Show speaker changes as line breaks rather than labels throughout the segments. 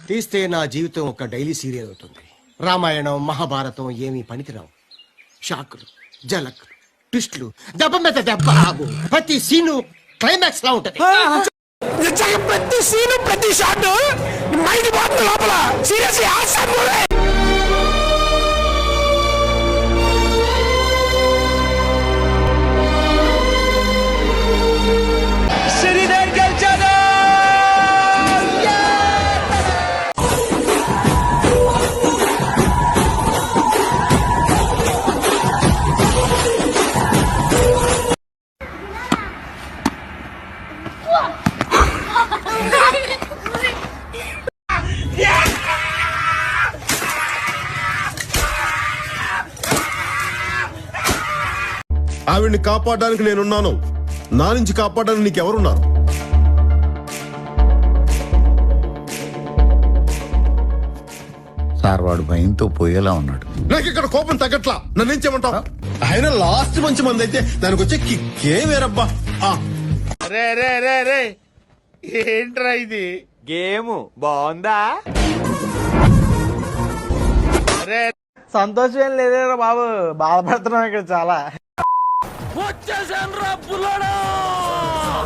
తీస్తే నా జీవితం ఒక డైలీ సీరియల్ అవుతుంది. రామాయణం మహాభారతం ఏమీ పనికిరావు. షాకులు, జలకులు, ట్విస్టులు, దెబ్బ మీద దెబ్బ ఆగు. ప్రతి సీను క్లైమాక్స్ లా ఉంటది.
ప్రతి సీను ప్రతి షాట్ మైండ్ పోతుంది లోపల. Seriously awesome movie.
ఆవిడ్ని కాపాడడానికి నేనున్నాను. నా నుంచి కాపాడడానికి నీకెవరున్నారు?
సార్ వాడు భయంతో పోయేలా ఉన్నాడు.
నాకు ఇక్కడ కోపం తగ్గట్లా. నన్నేం చేయమంటావు? ఆయన లాస్ట్ మంచి మంది అయితే దానికి వచ్చే కిక్కే వేరబ్బా.
రే రే రే రే ఏంట్రా ఇది?
గేమ్ బాగుందా?
సంతోషం ఏం లేదేరా బాబు, బాధపడుతున్నాం ఇక్కడ చాలా.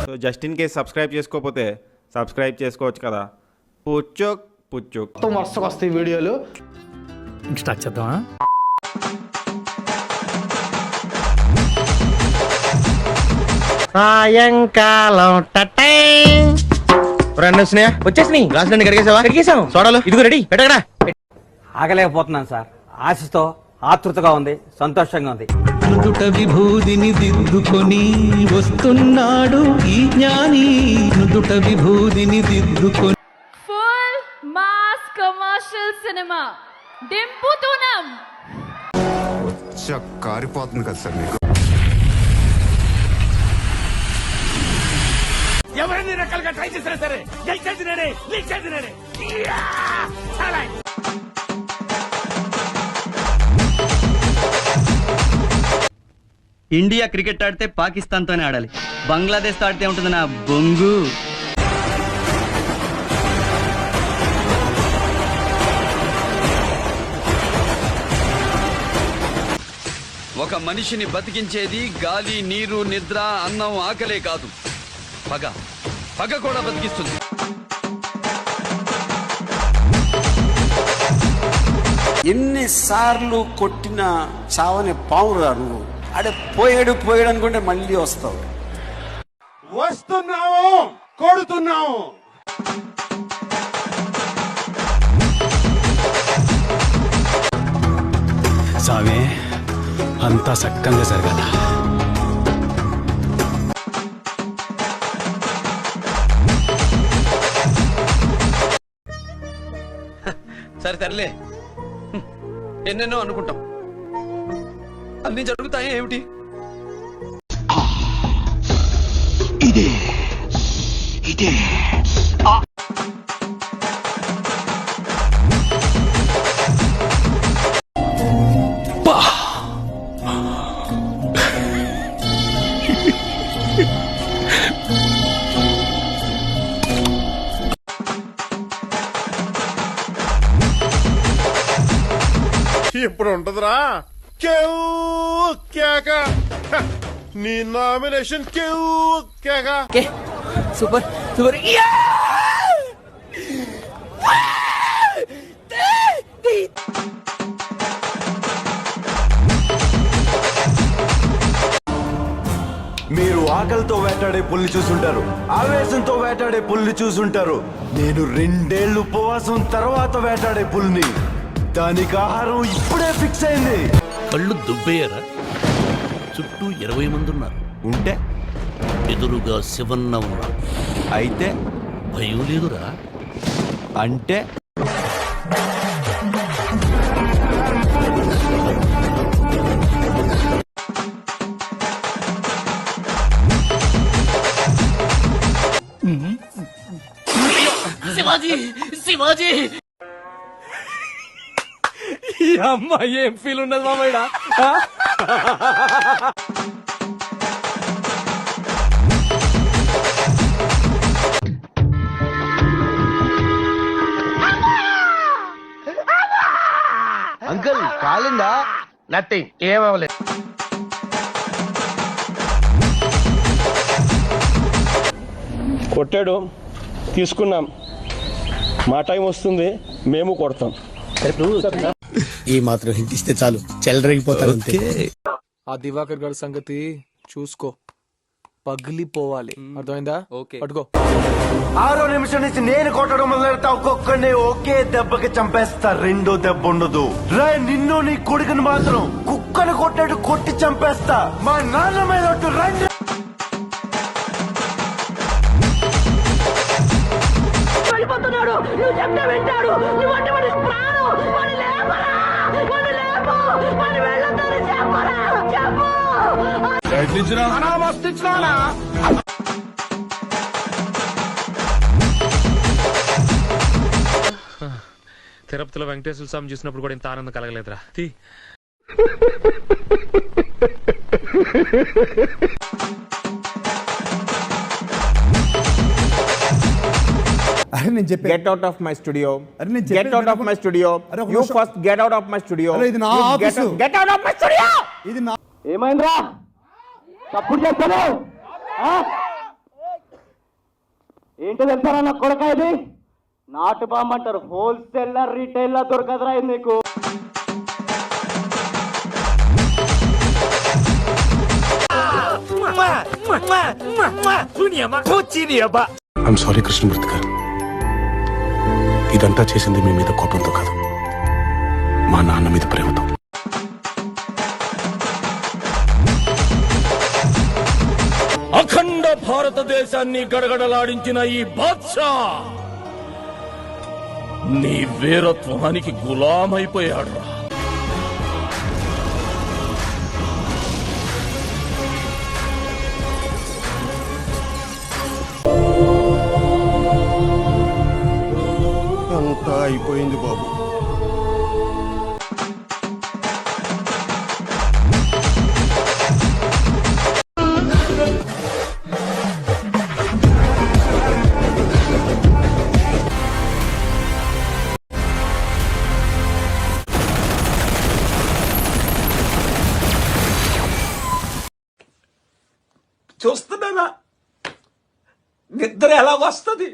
So just in case subscribe చేసుకోకపోతే సబ్స్క్రైబ్ చేసుకోవచ్చు కదా. పుచ్చుక్ పుచ్చుక్
మొత్తం వరుసకు వస్తాయి వీడియోలు.
స్టార్ట్ చేద్దామా?
సాయంకాలం వచ్చేసినాయి. గ్లాసులన్నీ కడిగేసావా? కడిగేసాం. సోడాలు ఇదిగో రెడీ. పెట్టగడా.
ఆగలేకపోతున్నాను సార్. ఆశతో ఆతృతగా ఉంది, సంతోషంగా ఉంది.
నుదుట విభూదిని దిద్దుకొని వస్తున్నాడు ఈ జ్ఞాని. నుదుట విభూదిని దిద్దుకొని
ఫుల్ మాస్ కమర్షియల్ సినిమా డింపుతూనం.
కారిపోతుంది కదా సార్ మీకు.
ఎవరైనా రకాలుగా ట్రై చేసినా సరే గెలిచేది నేనే, లీచేది నేనే.
ఇండియా క్రికెట్ ఆడితే పాకిస్తాన్ తోనే ఆడాలి. బంగ్లాదేశ్ తో ఆడితే ఉంటుంది నా బొంగు. ఒక మనిషిని బతికించేది గాలి, నీరు, నిద్ర, అన్నం, ఆకలే కాదు, పగ. పగ కూడా బతికిస్తుంది.
ఎన్నిసార్లు కొట్టిన చావని పావురా నువ్వు. అడే పోయాడు పోయాడు అనుకుంటే మళ్ళీ వస్తావు.
వస్తున్నావు, కొడుతున్నావు.
సామే అంతా సక్కంగా జరగాల.
సరే తరలే, ఎన్నెన్నో అనుకుంటాం, అన్ని జరుగుతాయి ఏమిటి?
ఇదే ఇదే
ఇప్పుడు ఉంటదిరా కేక. నీ నామినేషన్ కేక.
Super super.
మీరు ఆకలితో వేటాడే పుల్లి చూసుంటారు, ఆవేశంతో వేటాడే పుల్లి చూసుంటారు. నేను 2 ఏళ్ళు ఉపవాసం తర్వాత వేటాడే పుల్ని. దానికి ఆహారం ఇప్పుడే ఫిక్స్ అయింది.
కళ్ళు దుబ్బేయరా? చుట్టూ 20 మంది ఉన్నారు.
ఉంటే
ఎదురుగా శివన్న ఉన్నారు.
అయితే
భయం లేదురా?
అంటే
శివాజీ, శివాజీ.
ఈ అమ్మాయి ఏం ఫీల్ ఉన్నది మామయ్య? కాలిందా? నథింగ్, ఏమవలేదు. కొట్టాడు, తీసుకున్నాం. మా టైం వస్తుంది, మేము కొడతాం.
ఈ మాత్రం హింట్ ఇస్తే చాలు, చెల్లరగిపోతారు అంతే.
ఆ దివాకర్ గారి సంగతి చూసుకో, పగిలిపోవాలి. అర్థమైందా? పట్టుకో.
6వ నిమిషం నుంచి నేను కొట్టడం మొదలెడతా. ఒక్కొక్కడిని ఒకే దెబ్బకి చంపేస్తా. రెండో దెబ్బ ఉండదు. రే నిన్ను నీ కొడుకుని మాత్రం కుక్కను కొట్టాడు కొట్టి చంపేస్తా. మా నాన్న మీద ఒట్టు, రండి.
తిరుపతిలో వెంకటేశ్వర స్వామి చూసినప్పుడు కూడా ఇంత ఆనందం కలగలేదురా.
అరే నేను చెప్పే
get out of my studio.
అరే నేను
get out of my studio. You first get out of my studio.
ఇది నా office.
Get out of my studio.
ఇది నా
ఏమైందిరా? తప్పుడు చేస్తాను ఏంటో తెలుసారా నా కొడక? ఇది నాటు బాంబు అంటారు. హోల్సేలర్ రీటైలర్ దొరకదురా ఇది నీకు.
ఐఎమ్ సారీ కృష్ణమూర్తి గారు, ఇదంతా చేసింది మీ మీద కోపంతో కాదు, మా నాన్న మీద ప్రేమతో.
అఖండ భారతదేశాన్ని గడగడలాడించిన ఈ బాద్షా నీ వీరత్వానికి గులామైపోయాడు.
అంతా అయిపోయింది బాబు.
చూస్తున్నానా నిద్ర ఎలా వస్తుంది?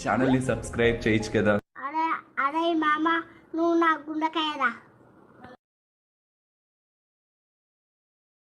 ఛానల్ ని సబ్స్క్రైబ్ చేయొచ్చు కదా.